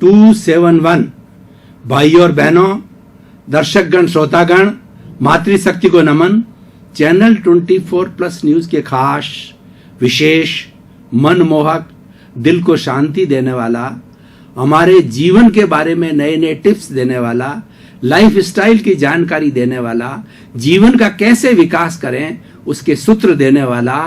271। भाई और बहनों, दर्शकगण, श्रोतागण, मातृशक्ति को नमन। चैनल 24+ न्यूज के खास, विशेष, मनमोहक, दिल को शांति देने वाला, हमारे जीवन के बारे में नए नए टिप्स देने वाला, लाइफ स्टाइल की जानकारी देने वाला, जीवन का कैसे विकास करें उसके सूत्र देने वाला,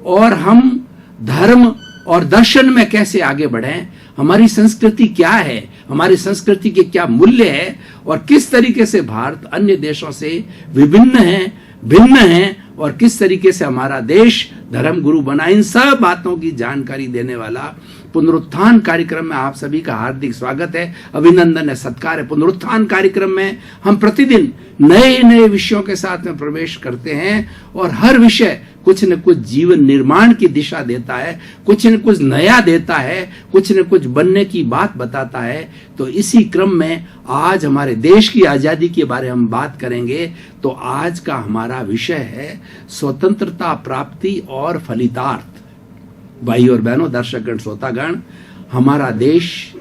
और हम धर्म और दर्शन में कैसे आगे बढ़ें, हमारी संस्कृति क्या है, हमारी संस्कृति के क्या मूल्य है, और किस तरीके से भारत अन्य देशों से विभिन्न है, भिन्न है, और किस तरीके से हमारा देश धर्म गुरु बना, इन सब बातों की जानकारी देने वाला पुनरुत्थान कार्यक्रम में आप सभी का हार्दिक स्वागत है, अभिनंदन है, सत्कार है। पुनरुत्थान कार्यक्रम में हम प्रतिदिन नए नए विषयों के साथ में प्रवेश करते हैं, और हर विषय कुछ न कुछ जीवन निर्माण की दिशा देता है, कुछ न कुछ नया देता है, कुछ न कुछ बनने की बात बताता है। तो इसी क्रम में आज हमारे देश की आजादी के बारे में हम बात करेंगे। तो आज का हमारा विषय है स्वतंत्रता प्राप्ति और फलितार्थ। भाई और बहनों, दर्शकगण, श्रोतागण, हमारा देश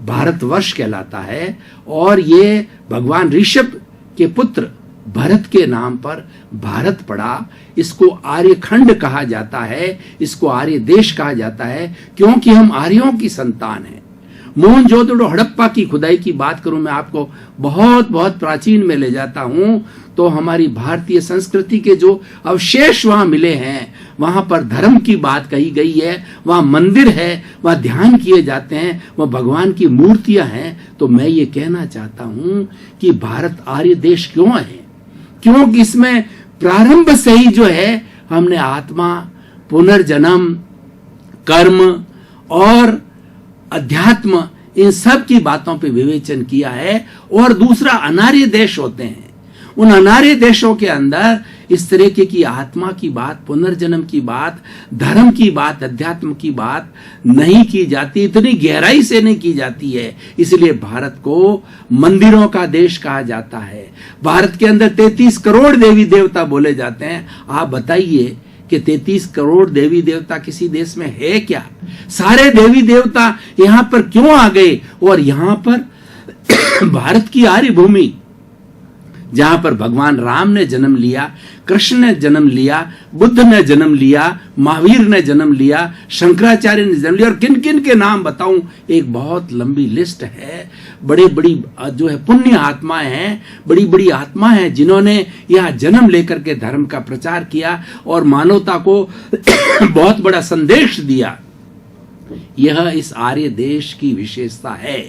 भारतवर्ष कहलाता है, और ये भगवान ऋषभ के पुत्र भरत के नाम पर भारत पड़ा। इसको आर्यखंड कहा जाता है, इसको आर्य देश कहा जाता है, क्योंकि हम आर्यों की संतान हैं। मोहनजोदड़ो हड़प्पा की खुदाई की बात करूं, मैं आपको बहुत बहुत प्राचीन में ले जाता हूं, तो हमारी भारतीय संस्कृति के जो अवशेष वहां मिले हैं, वहां पर धर्म की बात कही गई है, वहां मंदिर है, वहां ध्यान किए जाते हैं, वहां भगवान की मूर्तियां हैं। तो मैं ये कहना चाहता हूं कि भारत आर्य देश क्यों है, क्योंकि इसमें प्रारंभ से ही जो है हमने आत्मा, पुनर्जन्म, कर्म और अध्यात्म, इन सब की बातों पे विवेचन किया है। और दूसरा, अनार्य देश होते हैं, उन अनार्य देशों के अंदर इस तरीके की आत्मा की बात, पुनर्जन्म की बात, धर्म की बात, अध्यात्म की बात नहीं की जाती, इतनी गहराई से नहीं की जाती है। इसलिए भारत को मंदिरों का देश कहा जाता है। भारत के अंदर 33 करोड़ देवी देवता बोले जाते हैं। आप बताइए कि 33 करोड़ देवी देवता किसी देश में है क्या? सारे देवी देवता यहां पर क्यों आ गए? और यहां पर भारत की आर्य भूमि, जहां पर भगवान राम ने जन्म लिया, कृष्ण ने जन्म लिया, बुद्ध ने जन्म लिया, महावीर ने जन्म लिया, शंकराचार्य ने जन्म लिया, और किन किन के नाम बताऊं, एक बहुत लंबी लिस्ट है। बड़े बड़ी जो है पुण्य आत्माएं हैं, बड़ी बड़ी आत्माएं हैं, जिन्होंने यहां जन्म लेकर के धर्म का प्रचार किया और मानवता को बहुत बड़ा संदेश दिया। यह इस आर्य देश की विशेषता है।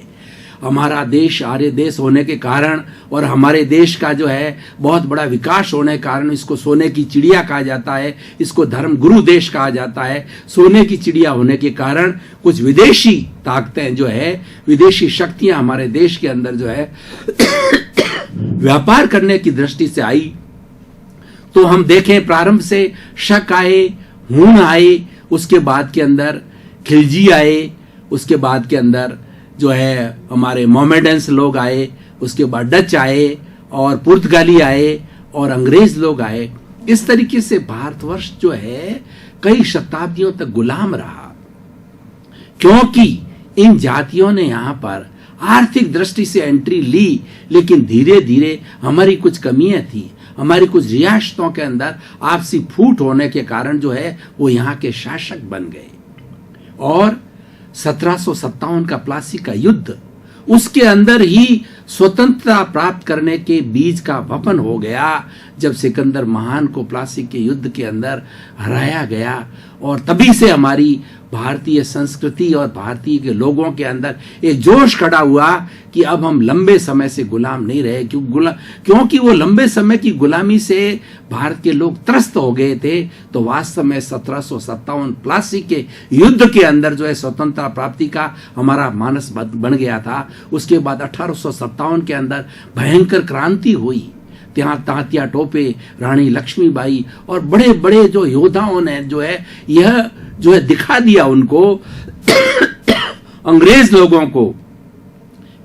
हमारा देश आर्य देश होने के कारण, और हमारे देश का जो है बहुत बड़ा विकास होने के कारण, इसको सोने की चिड़िया कहा जाता है, इसको धर्म गुरु देश कहा जाता है। सोने की चिड़िया होने के कारण कुछ विदेशी ताकतें जो है, विदेशी शक्तियां हमारे देश के अंदर जो है व्यापार करने की दृष्टि से आई। तो हम देखें, प्रारंभ से शक आए, हूण आए, उसके बाद के अंदर खिलजी आए, उसके बाद के अंदर जो है हमारे मोमेडन्स लोग आए, उसके बाद डच आए, और पुर्तगाली आए, और अंग्रेज लोग आए। इस तरीके से भारतवर्ष जो है कई शताब्दियों तक गुलाम रहा, क्योंकि इन जातियों ने यहां पर आर्थिक दृष्टि से एंट्री ली, लेकिन धीरे धीरे हमारी कुछ कमियां थी, हमारी कुछ रियासतों के अंदर आपसी फूट होने के कारण जो है वो यहाँ के शासक बन गए। और 1757 का प्लासी का युद्ध, उसके अंदर ही स्वतंत्रता प्राप्त करने के बीज का वपन हो गया, जब सिकंदर महान को प्लासी के युद्ध के अंदर हराया गया। और तभी से हमारी भारतीय संस्कृति और भारतीय के लोगों के अंदर एक जोश खड़ा हुआ कि अब हम लंबे समय से गुलाम नहीं रहे, क्योंकि वो लंबे समय की गुलामी से भारत के लोग त्रस्त हो गए थे। तो वास्तव में 1757 प्लासी के युद्ध के अंदर जो है स्वतंत्रता प्राप्ति का हमारा मानस बन गया था। उसके बाद 1857 के अंदर भयंकर क्रांति हुई। तात्या टोपे, रानी लक्ष्मीबाई और बड़े बड़े जो योद्धाओं ने जो है यह जो है दिखा दिया उनको अंग्रेज लोगों को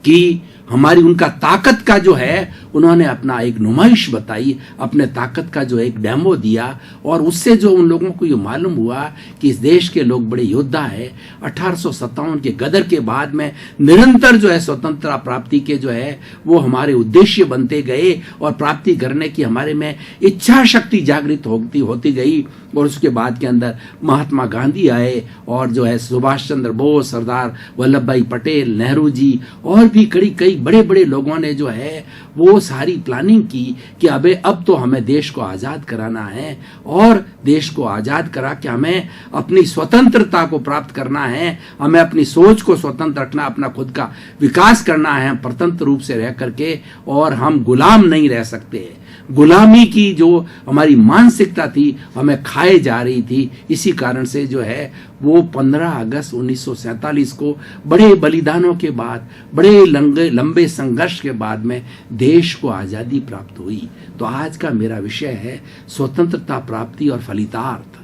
कि हमारी उनका ताकत का जो है उन्होंने अपना एक नुमाइश बताई, अपने ताकत का जो एक डेमो दिया, और उससे जो उन लोगों को ये मालूम हुआ कि इस देश के लोग बड़े योद्धा है। 1857 के गदर के बाद में निरंतर जो है स्वतंत्रता प्राप्ति के जो है वो हमारे उद्देश्य बनते गए, और प्राप्ति करने की हमारे में इच्छा शक्ति जागृत होती गई। और उसके बाद के अंदर महात्मा गांधी आए, और जो है सुभाष चंद्र बोस, सरदार वल्लभ भाई पटेल, नेहरू जी, और भी कई बड़े बड़े लोगों ने जो है वो सारी प्लानिंग की कि अब तो हमें देश को आज़ाद कराना है, और देश को आज़ाद करा के हमें अपनी स्वतंत्रता को प्राप्त करना है, हमें अपनी सोच को स्वतंत्र रखना, अपना खुद का विकास करना है स्वतंत्र रूप से रह करके, और हम गुलाम नहीं रह सकते। गुलामी की जो हमारी मानसिकता थी हमें खाए जा रही थी। इसी कारण से जो है वो 15 अगस्त 1947 को बड़े बलिदानों के बाद, बड़े लंबे संघर्ष के बाद में देश को आज़ादी प्राप्त हुई। तो आज का मेरा विषय है स्वतंत्रता प्राप्ति और फलितार्थ।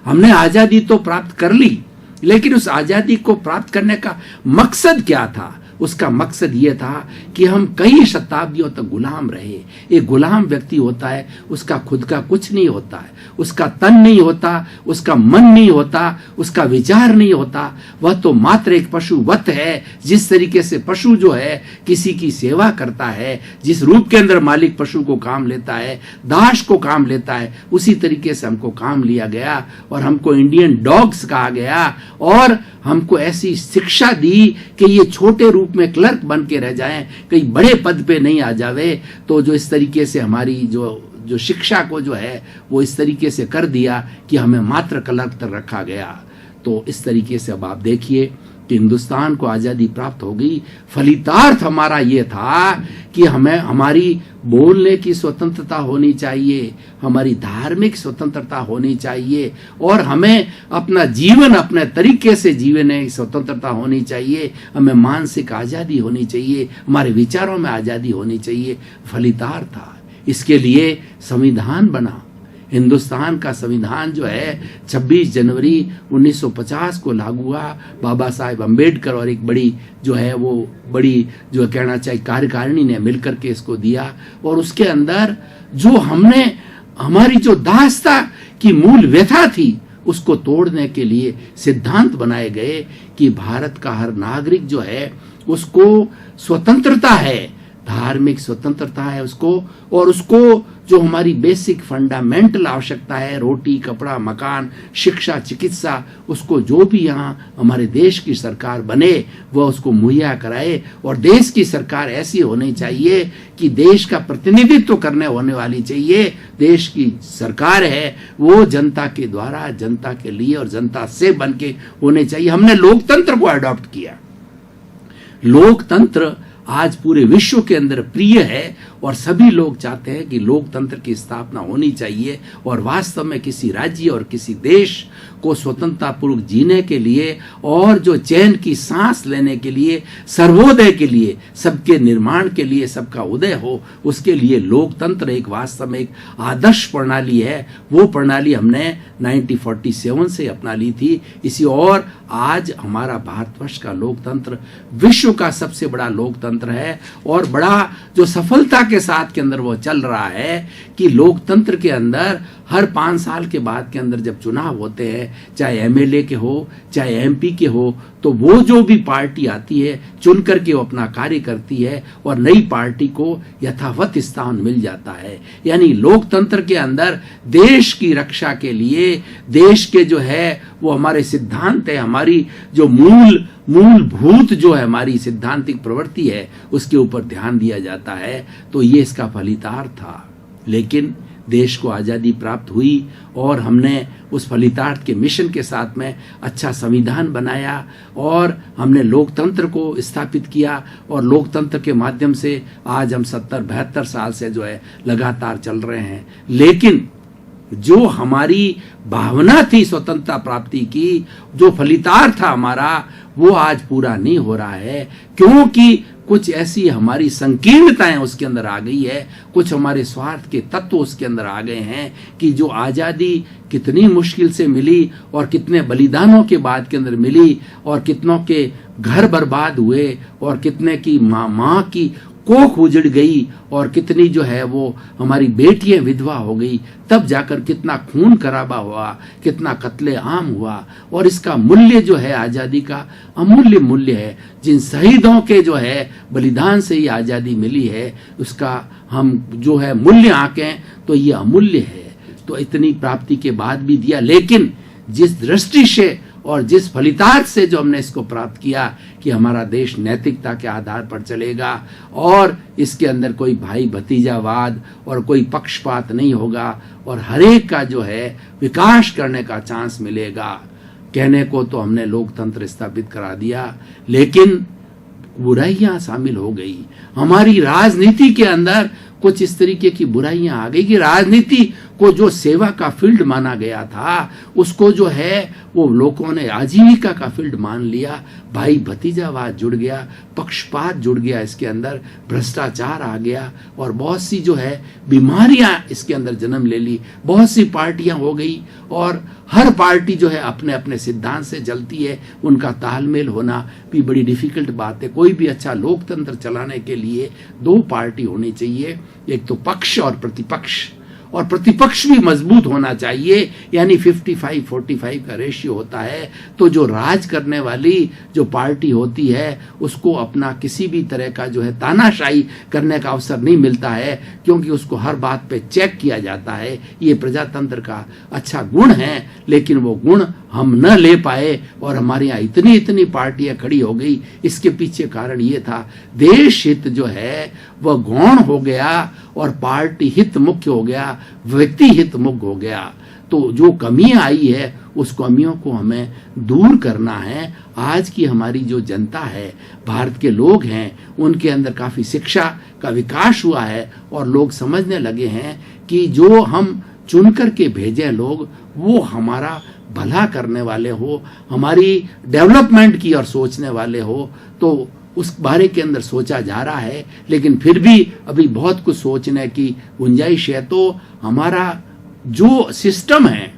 हमने आज़ादी तो प्राप्त कर ली, लेकिन उस आज़ादी को प्राप्त करने का मकसद क्या था? उसका मकसद ये था कि हम कई शताब्दियों तक गुलाम रहे। एक गुलाम व्यक्ति होता है, उसका खुद का कुछ नहीं होता है, उसका तन नहीं होता, उसका मन नहीं होता, उसका विचार नहीं होता। वह तो मात्र एक पशुवत है। जिस तरीके से पशु जो है किसी की सेवा करता है, जिस रूप के अंदर मालिक पशु को काम लेता है, दास को काम लेता है, उसी तरीके से हमको काम लिया गया, और हमको इंडियन डॉग्स कहा गया, और हमको ऐसी शिक्षा दी कि ये छोटे रूप में क्लर्क बन के रह जाएं, कहीं बड़े पद पे नहीं आ जावे। तो जो इस तरीके से हमारी जो शिक्षा को जो है वो इस तरीके से कर दिया कि हमें मात्र क्लर्क तक रखा गया। तो इस तरीके से अब आप देखिए कि हिंदुस्तान को आज़ादी प्राप्त हो गई। फलितार्थ हमारा ये था कि हमें हमारी बोलने की स्वतंत्रता होनी चाहिए, हमारी धार्मिक स्वतंत्रता होनी चाहिए, और हमें अपना जीवन अपने तरीके से जीने की स्वतंत्रता होनी चाहिए, हमें मानसिक आज़ादी होनी चाहिए, हमारे विचारों में आज़ादी होनी चाहिए। फलितार्थ था। इसके लिए संविधान बना। हिंदुस्तान का संविधान जो है 26 जनवरी 1950 को लागू हुआ। बाबा साहेब अम्बेडकर और एक बड़ी जो है वो बड़ी जो कहना चाहिए कार्यकारिणी ने मिलकर के इसको दिया, और उसके अंदर जो हमने हमारी जो दास्ता की मूल व्यथा थी उसको तोड़ने के लिए सिद्धांत बनाए गए कि भारत का हर नागरिक जो है उसको स्वतंत्रता है, धार्मिक स्वतंत्रता है उसको, और उसको जो हमारी बेसिक फंडामेंटल आवश्यकता है, रोटी, कपड़ा, मकान, शिक्षा, चिकित्सा, उसको जो भी यहाँ हमारे देश की सरकार बने वह उसको मुहैया कराए। और देश की सरकार ऐसी होनी चाहिए कि देश का प्रतिनिधित्व करने होने वाली चाहिए। देश की सरकार है वो जनता के द्वारा, जनता के लिए और जनता से बन के होने चाहिए। हमने लोकतंत्र को अडॉप्ट किया। लोकतंत्र आज पूरे विश्व के अंदर प्रिय है, और सभी लोग चाहते हैं कि लोकतंत्र की स्थापना होनी चाहिए, और वास्तव में किसी राज्य और किसी देश को स्वतंत्रतापूर्वक जीने के लिए और जो चैन की सांस लेने के लिए, सर्वोदय के लिए, सबके निर्माण के लिए, सबका उदय हो, उसके लिए लोकतंत्र एक वास्तव में एक आदर्श प्रणाली है। वो प्रणाली हमने 1947 से अपना ली थी। इसी और आज हमारा भारतवर्ष का लोकतंत्र विश्व का सबसे बड़ा लोकतंत्र है, और बड़ा जो सफलता के साथ के अंदर वो चल रहा है कि लोकतंत्र के अंदर हर 5 साल के बाद के अंदर जब चुनाव होते हैं, चाहे एमएलए के हो चाहे एमपी के हो, तो वो जो भी पार्टी आती है चुन करके वो अपना कार्य करती है, और नई पार्टी को यथावत स्थान मिल जाता है। यानी लोकतंत्र के अंदर देश की रक्षा के लिए, देश के जो है वो हमारे सिद्धांत है, हमारी जो मूलभूत जो है हमारी सिद्धांतिक प्रवृत्ति है, उसके ऊपर ध्यान दिया जाता है। तो ये इसका फलितार्थ था। लेकिन देश को आज़ादी प्राप्त हुई, और हमने उस फलितार्थ के मिशन के साथ में अच्छा संविधान बनाया, और हमने लोकतंत्र को स्थापित किया, और लोकतंत्र के माध्यम से आज हम 70-72 साल से जो है लगातार चल रहे हैं। लेकिन जो हमारी भावना थी स्वतंत्रता प्राप्ति की, जो फलितार्थ था हमारा, वो आज पूरा नहीं हो रहा है, क्योंकि कुछ ऐसी हमारी संकीर्णताएं उसके अंदर आ गई है, कुछ हमारे स्वार्थ के तत्व उसके अंदर आ गए हैं कि जो आज़ादी कितनी मुश्किल से मिली, और कितने बलिदानों के बाद के अंदर मिली, और कितनों के घर बर्बाद हुए, और कितने की माँ की कोख उजड़ गई और कितनी जो है वो हमारी बेटियां विधवा हो गई, तब जाकर कितना खून खराबा हुआ, कितना कत्ले आम हुआ। और इसका मूल्य जो है आजादी का अमूल्य मूल्य है। जिन शहीदों के जो है बलिदान से ये आजादी मिली है, उसका हम जो है मूल्य आंकें तो ये अमूल्य है। तो इतनी प्राप्ति के बाद भी दिया, लेकिन जिस दृष्टि से और जिस फलितार्थ से जो हमने इसको प्राप्त किया कि हमारा देश नैतिकता के आधार पर चलेगा और इसके अंदर कोई भाई भतीजावाद और कोई पक्षपात नहीं होगा और हरेक का जो है विकास करने का चांस मिलेगा। कहने को तो हमने लोकतंत्र स्थापित करा दिया, लेकिन बुराइयां शामिल हो गई। हमारी राजनीति के अंदर कुछ इस तरीके की बुराइयां आ गई कि राजनीति को जो सेवा का फील्ड माना गया था, उसको जो है वो लोगों ने आजीविका का फील्ड मान लिया। भाई भतीजावाद जुड़ गया, पक्षपात जुड़ गया, इसके अंदर भ्रष्टाचार आ गया और बहुत सी जो है बीमारियां इसके अंदर जन्म ले ली। बहुत सी पार्टियां हो गई और हर पार्टी जो है अपने अपने सिद्धांत से चलती है। उनका तालमेल होना भी बड़ी डिफिकल्ट बात है। कोई भी अच्छा लोकतंत्र चलाने के लिए दो पार्टी होनी चाहिए, एक तो पक्ष और प्रतिपक्ष, और प्रतिपक्ष भी मजबूत होना चाहिए, यानी 55-45 का रेशियो होता है। तो जो राज करने वाली जो पार्टी होती है उसको अपना किसी भी तरह का जो है तानाशाही करने का अवसर नहीं मिलता है, क्योंकि उसको हर बात पे चेक किया जाता है। ये प्रजातंत्र का अच्छा गुण है, लेकिन वो गुण हम न ले पाए और हमारे यहाँ इतनी इतनी पार्टियां खड़ी हो गई। इसके पीछे कारण ये था, देश हित जो है वह गौण हो गया और पार्टी हित मुख्य हो गया, व्यक्ति हित मुख्य हो गया। तो जो कमियां आई है उस कमियों को हमें दूर करना है। आज की हमारी जो जनता है, भारत के लोग हैं, उनके अंदर काफी शिक्षा का विकास हुआ है और लोग समझने लगे हैं कि जो हम चुन करके भेजे लोग वो हमारा भला करने वाले हो, हमारी डेवलपमेंट की और सोचने वाले हो। तो उस बारे के अंदर सोचा जा रहा है, लेकिन फिर भी अभी बहुत कुछ सोचने की गुंजाइश है। तो हमारा जो सिस्टम है,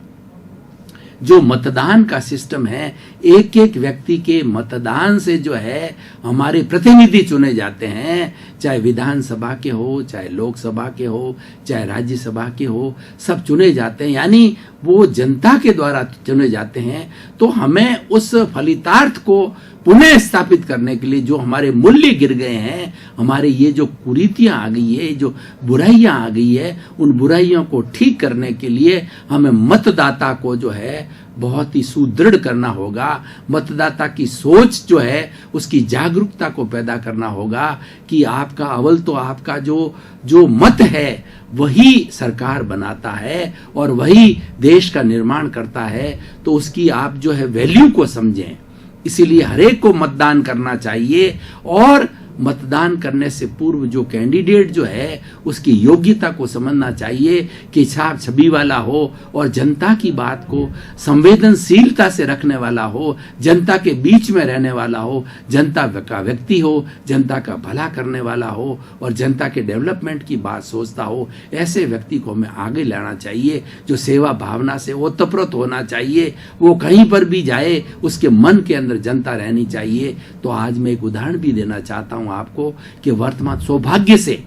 जो मतदान का सिस्टम है, एक एक व्यक्ति के मतदान से जो है हमारे प्रतिनिधि चुने जाते हैं, चाहे विधानसभा के हो, चाहे लोकसभा के हो, चाहे राज्यसभा के हो, सब चुने जाते हैं, यानी वो जनता के द्वारा चुने जाते हैं। तो हमें उस फलितार्थ को पुनः स्थापित करने के लिए जो हमारे मूल्य गिर गए हैं, हमारे ये जो कुरीतियां आ गई है, जो बुराइयां आ गई है, उन बुराइयों को ठीक करने के लिए हमें मतदाता को जो है बहुत ही सुदृढ़ करना होगा। मतदाता की सोच जो है उसकी जागरूकता को पैदा करना होगा कि आपका अव्वल तो आपका जो मत है वही सरकार बनाता है और वही देश का निर्माण करता है। तो उसकी आप जो है वैल्यू को समझें। इसीलिए हरेक को मतदान करना चाहिए और मतदान करने से पूर्व जो कैंडिडेट जो है उसकी योग्यता को समझना चाहिए कि छाप छवि वाला हो और जनता की बात को संवेदनशीलता से रखने वाला हो, जनता के बीच में रहने वाला हो, जनता का व्यक्ति हो, जनता का भला करने वाला हो और जनता के डेवलपमेंट की बात सोचता हो। ऐसे व्यक्ति को हमें आगे लाना चाहिए, जो सेवा भावना से ओतप्रोत होना चाहिए। वो कहीं पर भी जाए उसके मन के अंदर जनता रहनी चाहिए। तो आज मैं एक उदाहरण भी देना चाहता हूं आपको कि वर्तमान सौभाग्य से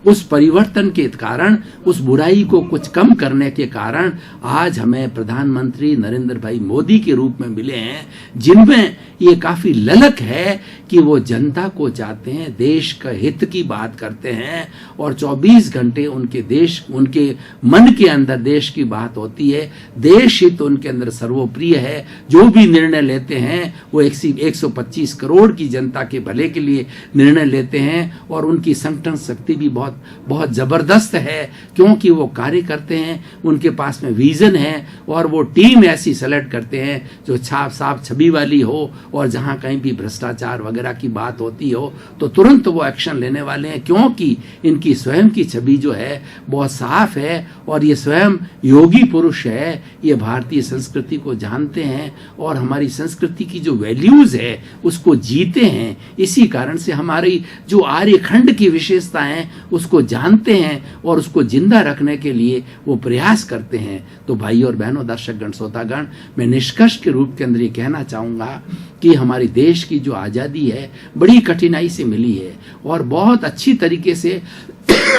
उस परिवर्तन के कारण, उस बुराई को कुछ कम करने के कारण आज हमें प्रधानमंत्री नरेंद्र भाई मोदी के रूप में मिले हैं, जिनमें ये काफी ललक है कि वो जनता को चाहते हैं, देश का हित की बात करते हैं और 24 घंटे उनके मन के अंदर देश की बात होती है। देश हित उनके अंदर सर्वोप्रिय है। जो भी निर्णय लेते हैं वो 125 करोड़ की जनता के भले के लिए निर्णय लेते हैं और उनकी संगठन शक्ति भी बहुत जबरदस्त है, क्योंकि वो कार्य करते हैं, उनके पास में विजन है और वो टीम ऐसी सेलेक्ट करते हैं जो साफ छवि वाली हो और जहां कहीं भी भ्रष्टाचार वगैरह की बात होती हो तो तुरंत वो एक्शन लेने वाले हैं, क्योंकि इनकी स्वयं की छवि जो है बहुत साफ है और ये स्वयं योगी पुरुष है। ये भारतीय संस्कृति को जानते हैं और हमारी संस्कृति की जो वैल्यूज है उसको जीते हैं। इसी कारण से हमारी जो आर्यखंड की विशेषता है उसको जानते हैं और उसको जिंदा रखने के लिए वो प्रयास करते हैं। तो भाई और बहनों, दर्शकगण, श्रोतागण, मैं निष्कर्ष के रूप के अंदर ये कहना चाहूँगा कि हमारे देश की जो आज़ादी है बड़ी कठिनाई से मिली है और बहुत अच्छी तरीके से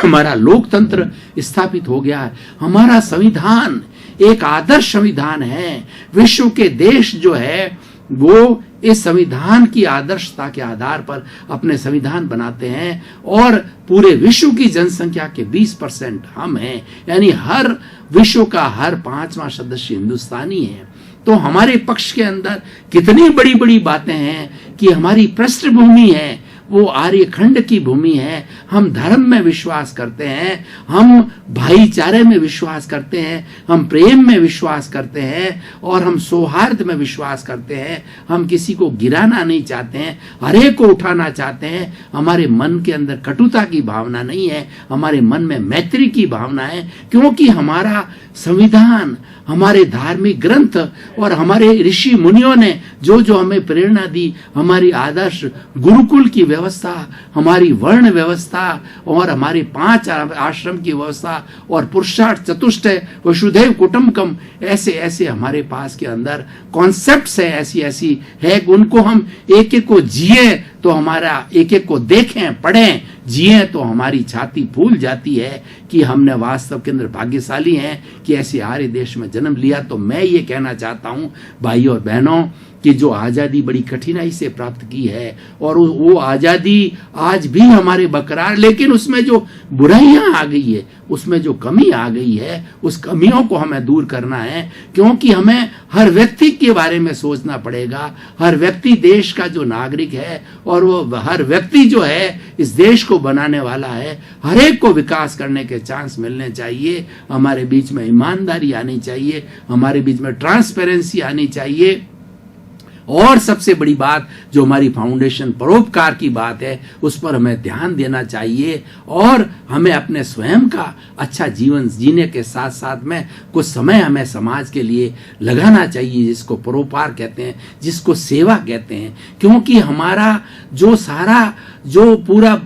हमारा लोकतंत्र स्थापित हो गया है। हमारा संविधान एक आदर्श संविधान है। विश्व के देश जो है वो इस संविधान की आदर्शता के आधार पर अपने संविधान बनाते हैं और पूरे विश्व की जनसंख्या के 20% हम हैं, यानी हर विश्व का हर 5वां सदस्य हिंदुस्तानी है। तो हमारे पक्ष के अंदर कितनी बड़ी बड़ी बातें हैं कि हमारी पृष्ठभूमि है वो आर्यखंड की भूमि है। हम धर्म में विश्वास करते हैं, हम भाईचारे में विश्वास करते हैं, हम प्रेम में विश्वास करते हैं और हम सौहार्द में विश्वास करते हैं। हम किसी को गिराना नहीं चाहते हैं, हर एक को उठाना चाहते हैं। हमारे मन के अंदर कटुता की भावना नहीं है, हमारे मन में मैत्री की भावना है, क्योंकि हमारा संविधान, हमारे धार्मिक ग्रंथ और हमारे ऋषि मुनियों ने जो जो हमें प्रेरणा दी, हमारी आदर्श गुरुकुल की व्यवस्था, हमारी वर्ण व्यवस्था और हमारे 5 आश्रम की व्यवस्था और पुरुषार्थ चतुष्टय वसुधैव कुटुंबकम, ऐसे ऐसे हमारे पास के अंदर कॉन्सेप्ट्स है, ऐसी ऐसी है कि उनको हम एक एक को जिए तो हमारा, एक एक को देखें, पढ़ें, जिए तो हमारी छाती फूल जाती है कि हमने वास्तव के अंदर भाग्यशाली हैं कि ऐसे आर्य देश में जन्म लिया। तो मैं ये कहना चाहता हूँ भाई और बहनों कि जो आज़ादी बड़ी कठिनाई से प्राप्त की है और वो आज़ादी आज भी हमारे बरकरार, लेकिन उसमें जो बुराइयां आ गई है, उसमें जो कमी आ गई है, उस कमियों को हमें दूर करना है, क्योंकि हमें हर व्यक्ति के बारे में सोचना पड़ेगा। हर व्यक्ति देश का जो नागरिक है और वो हर व्यक्ति जो है इस देश को बनाने वाला है। हर एक को विकास करने के चांस मिलने चाहिए। हमारे बीच में ईमानदारी आनी चाहिए, हमारे बीच में ट्रांसपेरेंसी आनी चाहिए और सबसे बड़ी बात जो हमारी फाउंडेशन परोपकार की बात है, उस पर हमें ध्यान देना चाहिए और हमें अपने स्वयं का अच्छा जीवन जीने के साथ साथ में कुछ समय हमें समाज के लिए लगाना चाहिए, जिसको परोपकार कहते हैं, जिसको सेवा कहते हैं। क्योंकि हमारा जो सारा जो पूरा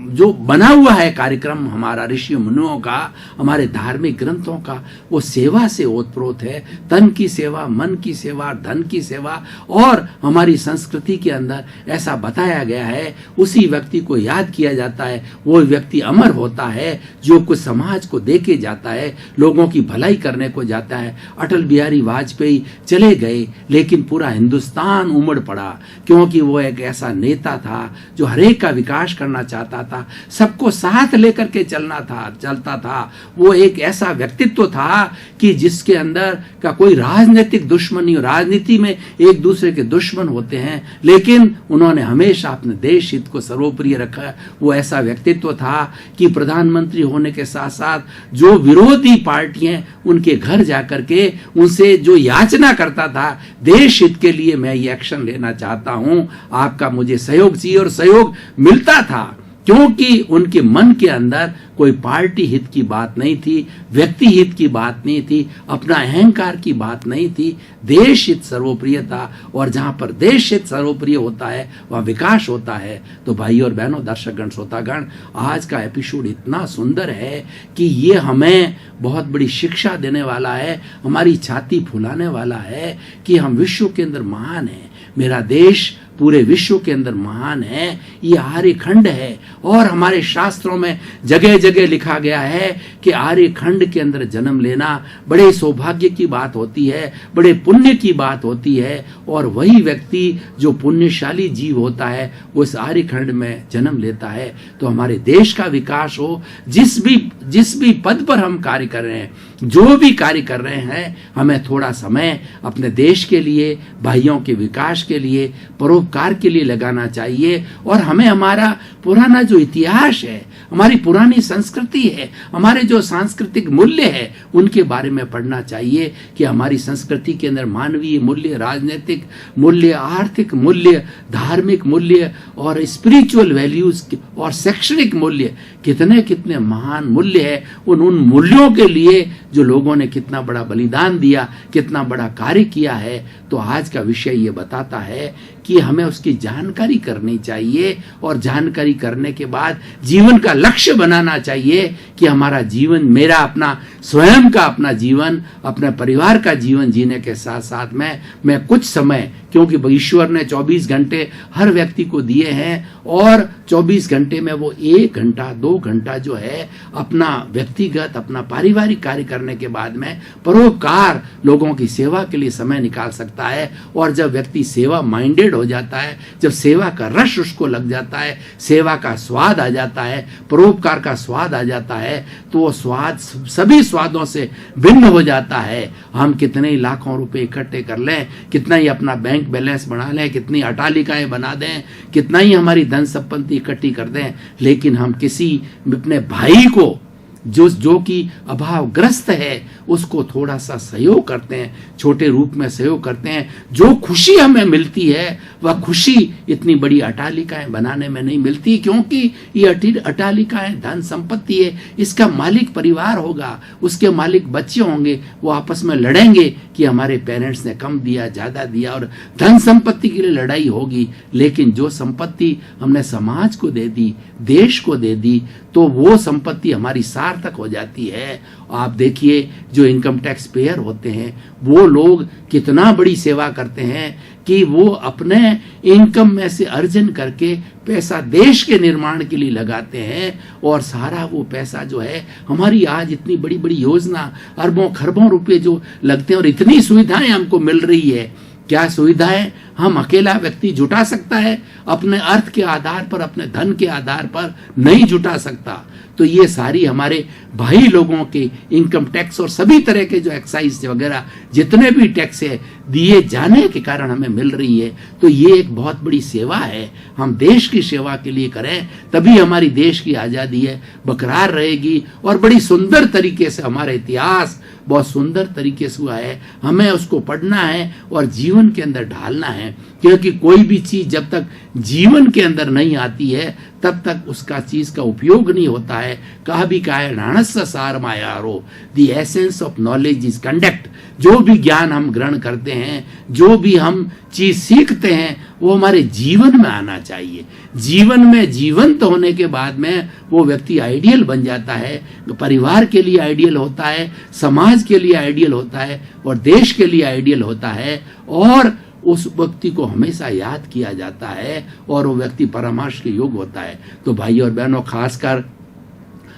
जो बना हुआ है कार्यक्रम हमारा ऋषि मुनियों का, हमारे धार्मिक ग्रंथों का, वो सेवा से ओतप्रोत है। तन की सेवा, मन की सेवा, धन की सेवा, और हमारी संस्कृति के अंदर ऐसा बताया गया है, उसी व्यक्ति को याद किया जाता है, वो व्यक्ति अमर होता है जो कुछ समाज को दे के जाता है, लोगों की भलाई करने को जाता है। अटल बिहारी वाजपेयी चले गए लेकिन पूरा हिंदुस्तान उमड़ पड़ा, क्योंकि वो एक ऐसा नेता था जो हरेक का विकास करना चाहता था, सबको साथ लेकर के चलता था। वो एक ऐसा व्यक्तित्व था कि जिसके अंदर का कोई राजनीतिक दुश्मनी, राजनीति में एक दूसरे के दुश्मन होते हैं, लेकिन उन्होंने हमेशा अपने देश हित को सर्वोपरि रखा। वो ऐसा व्यक्तित्व था कि प्रधानमंत्री होने के साथ साथ जो विरोधी पार्टियां उनके घर जाकर के उनसे जो याचना करता था, देश हित के लिए मैं ये एक्शन लेना चाहता हूं, आपका मुझे सहयोग चाहिए, और सहयोग मिलता था, क्योंकि उनके मन के अंदर कोई पार्टी हित की बात नहीं थी, व्यक्ति हित की बात नहीं थी, अपना अहंकार की बात नहीं थी, देश हित सर्वोप्रिय था। और जहां पर देश हित सर्वोप्रिय होता है वह विकास होता है। तो भाई और बहनों, दर्शकगण, श्रोतागण, आज का एपिसोड इतना सुंदर है कि ये हमें बहुत बड़ी शिक्षा देने वाला है, हमारी छाती फुलाने वाला है कि हम विश्व के अंदर महान हैं। मेरा देश पूरे विश्व के अंदर महान है, ये आर्यखंड है। और हमारे शास्त्रों में जगह जगह लिखा गया है कि आर्यखंड के अंदर जन्म लेना बड़े सौभाग्य की बात होती है, बड़े पुण्य की बात होती है। और वही व्यक्ति जो पुण्यशाली जीव होता है वो इस आर्यखंड में जन्म लेता है। तो हमारे देश का विकास हो, जिस भी पद पर हम कार्य कर रहे हैं, जो भी कार्य कर रहे हैं, हमें थोड़ा समय अपने देश के लिए, भाइयों के विकास के लिए, परोपकार के लिए लगाना चाहिए। और हमें हमारा पुराना जो इतिहास है, हमारी पुरानी संस्कृति है, हमारे जो सांस्कृतिक मूल्य है, उनके बारे में पढ़ना चाहिए कि हमारी संस्कृति के अंदर मानवीय मूल्य, राजनीतिक मूल्य, आर्थिक मूल्य, धार्मिक मूल्य और स्पिरिचुअल वैल्यूज और शैक्षणिक मूल्य कितने कितने महान मूल्य है। उन मूल्यों के लिए जो लोगों ने कितना बड़ा बलिदान दिया, कितना बड़ा कार्य किया है। तो आज का विषय ये बताता है कि हमें उसकी जानकारी करनी चाहिए और जानकारी करने के बाद जीवन का लक्ष्य बनाना चाहिए कि हमारा जीवन, मेरा अपना स्वयं का अपना जीवन, अपने परिवार का जीवन जीने के साथ साथ में मैं कुछ समय, क्योंकि ईश्वर ने 24 घंटे हर व्यक्ति को दिए हैं और 24 घंटे में वो 1 घंटा 2 घंटा जो है अपना व्यक्तिगत, अपना पारिवारिक कार्य करने के बाद में परोपकार, लोगों की सेवा के लिए समय निकाल सकता है। और जब व्यक्ति सेवा माइंडेड हो जाता है, जब सेवा का रस उसको लग जाता है, सेवा का स्वाद आ जाता है, परोपकार का स्वाद आ जाता है, तो वो स्वाद सभी स्वादों से भिन्न हो जाता है। हम कितने ही लाखों रुपए इकट्ठे कर लें, कितना ही अपना बैंक बैलेंस बना लें, कितनी अटालिकाएं बना दें, कितना ही हमारी धन संपत्ति इकट्ठी कर दें, लेकिन हम किसी अपने भाई को जो कि अभावग्रस्त है उसको थोड़ा सा सहयोग करते हैं, छोटे रूप में सहयोग करते हैं, जो खुशी हमें मिलती है वह खुशी इतनी बड़ी अटालिकाएं बनाने में नहीं मिलती, क्योंकि ये अटालिकाएं धन संपत्ति है, इसका मालिक परिवार होगा, उसके मालिक बच्चे होंगे, वो आपस में लड़ेंगे कि हमारे पेरेंट्स ने कम दिया, ज्यादा दिया, और धन संपत्ति के लिए लड़ाई होगी। लेकिन जो संपत्ति हमने समाज को दे दी, देश को दे दी, तो वो संपत्ति हमारी सार्थक हो जाती है। आप देखिए जो इनकम टैक्स पेयर होते हैं वो लोग कितना बड़ी सेवा करते हैं कि वो अपने इनकम में से अर्जन करके पैसा देश के निर्माण के लिए लगाते हैं, और सारा वो पैसा जो है हमारी आज इतनी बड़ी बड़ी योजना, अरबों खरबों रुपए जो लगते हैं और इतनी सुविधाएं हमको मिल रही है। क्या सुविधाएं हम अकेला व्यक्ति जुटा सकता है? अपने अर्थ के आधार पर, अपने धन के आधार पर नहीं जुटा सकता। तो ये सारी हमारे भाई लोगों के इनकम टैक्स और सभी तरह के जो एक्साइज वगैरह जितने भी टैक्स है दिए जाने के कारण हमें मिल रही है। तो ये एक बहुत बड़ी सेवा है, हम देश की सेवा के लिए करें, तभी हमारी देश की आज़ादी है बरकरार रहेगी। और बड़ी सुंदर तरीके से हमारा इतिहास बहुत सुंदर तरीके से हुआ है, हमें उसको पढ़ना है और जीवन के अंदर ढालना है, क्योंकि कोई भी चीज जब तक जीवन के अंदर नहीं आती है तब तक उसका चीज का उपयोग नहीं होता है। कहा भी कहा है, नाणस्य सार मायारो, the essence of knowledge is conduct. जो भी ज्ञान हम ग्रहण करते हैं, जो भी हम चीज सीखते हैं, वो हमारे जीवन में आना चाहिए। जीवन में जीवंत होने के बाद में वो व्यक्ति आइडियल बन जाता है, परिवार के लिए आइडियल होता है, समाज के लिए आइडियल होता है और देश के लिए आइडियल होता है, और उस व्यक्ति को हमेशा याद किया जाता है और वो व्यक्ति परामर्श के योग्य होता है। तो भाई और बहनों, खासकर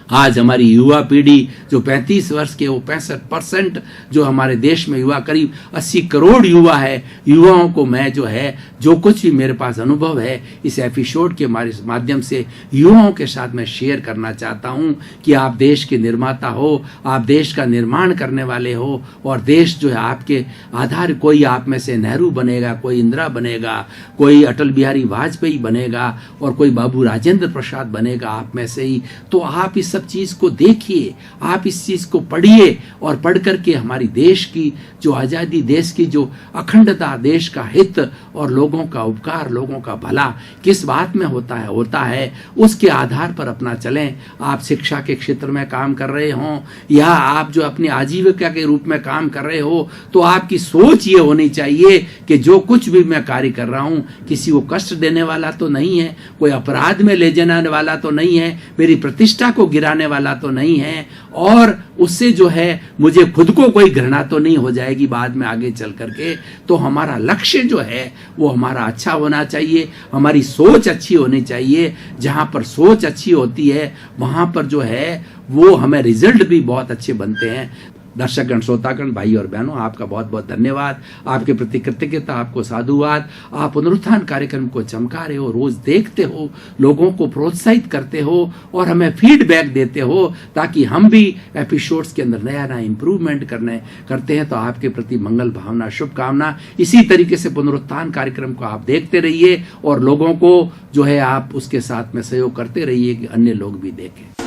आज हमारी युवा पीढ़ी जो 35 वर्ष के, वो 65% जो हमारे देश में युवा, करीब 80 करोड़ युवा है, युवाओं को मैं जो है जो कुछ भी मेरे पास अनुभव है इस एपिसोड के माध्यम से युवाओं के साथ मैं शेयर करना चाहता हूं कि आप देश के निर्माता हो, आप देश का निर्माण करने वाले हो, और देश जो है आपके आधार, कोई आप में से नेहरू बनेगा, कोई इंदिरा बनेगा, कोई अटल बिहारी वाजपेयी बनेगा और कोई बाबू राजेंद्र प्रसाद बनेगा आप में से ही। तो आप इस सब चीज को देखिए, आप इस चीज को पढ़िए, और पढ़ करके हमारी देश की जो आजादी, देश की जो अखंडता, देश का हित और लोगों का उपकार, लोगों का भला किस बात में होता है उसके आधार पर अपना चलें। आप शिक्षा के क्षेत्र में काम कर रहे हो या आप जो अपनी आजीविका के रूप में काम कर रहे हो, तो आपकी सोच ये होनी चाहिए कि जो कुछ भी मैं कार्य कर रहा हूं किसी को कष्ट देने वाला तो नहीं है, कोई अपराध में ले जाने वाला तो नहीं है, मेरी प्रतिष्ठा को गिराने वाला तो नहीं है, और उससे जो है मुझे खुद को कोई घृणा तो नहीं हो जाएगी बाद में आगे चल करके। तो हमारा लक्ष्य जो है वो हमारा अच्छा होना चाहिए, हमारी सोच अच्छी होनी चाहिए। जहां पर सोच अच्छी होती है वहां पर जो है वो हमें रिजल्ट भी बहुत अच्छे बनते हैं। दर्शकगण, श्रोतागण, भाई और बहनों, आपका बहुत बहुत धन्यवाद, आपके प्रति कृतज्ञता, आपको साधुवाद। आप पुनरुत्थान कार्यक्रम को चमका रहे हो, रोज देखते हो, लोगों को प्रोत्साहित करते हो और हमें फीडबैक देते हो, ताकि हम भी एपिसोड्स के अंदर नया नया इंप्रूवमेंट करते हैं। तो आपके प्रति मंगल भावना, शुभकामना। इसी तरीके से पुनरुत्थान कार्यक्रम को आप देखते रहिए और लोगों को जो है आप उसके साथ में सहयोग करते रहिए कि अन्य लोग भी देखें।